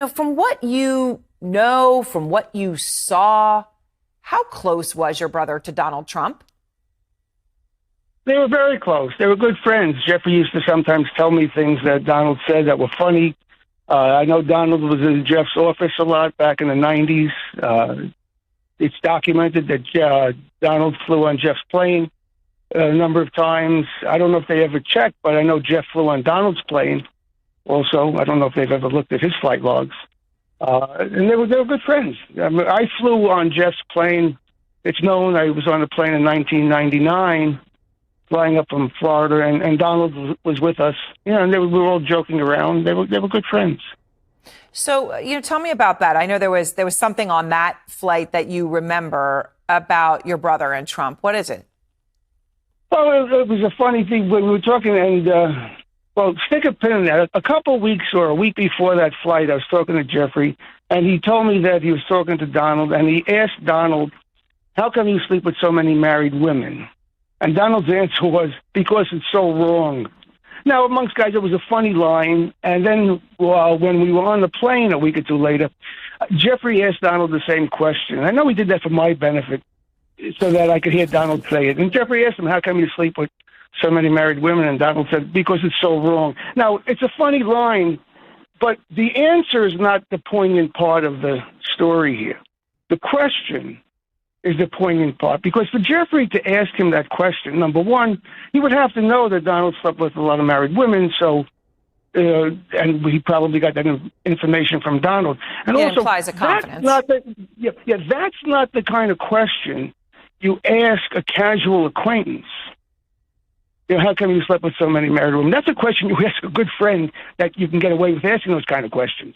From what you know, from what you saw, how close was your brother to Donald Trump? They were very close. They were good friends. Jeffrey used to sometimes tell me things that Donald said that were funny. I know Donald was in Jeff's office a lot back in the 90s. It's documented that Donald flew on Jeff's plane a number of times. I don't know if they ever checked, but I know Jeff flew on Donald's plane also. I don't know if they've ever looked at his flight logs. And they were good friends. I mean, I flew on Jeff's plane. It's known I was on the plane in 1999, flying up from Florida, and Donald was with us. And we were all joking around. They were good friends. So, tell me about that. I know there was something on that flight that you remember about your brother and Trump. What is it? Well, it was a funny thing when we were talking, and stick a pin in that. A couple of weeks or a week before that flight, I was talking to Jeffrey, and he told me that he was talking to Donald, and he asked Donald, "How come you sleep with so many married women?" And Donald's answer was, "Because it's so wrong." Now, amongst guys, it was a funny line. And then when we were on the plane a week or two later, Jeffrey asked Donald the same question. I know he did that for my benefit so that I could hear Donald say it. And Jeffrey asked him, "How come you sleep with so many married women?" And Donald said, "Because it's so wrong." Now, it's a funny line, but the answer is not the poignant part of the story here. The question is the poignant part, because for Jeffrey to ask him that question, number one, he would have to know that Donald slept with a lot of married women, and he probably got that information from Donald. And it also, implies a confidence. That's not the kind of question you ask a casual acquaintance. How come you slept with so many married women? That's a question you ask a good friend that you can get away with asking those kind of questions.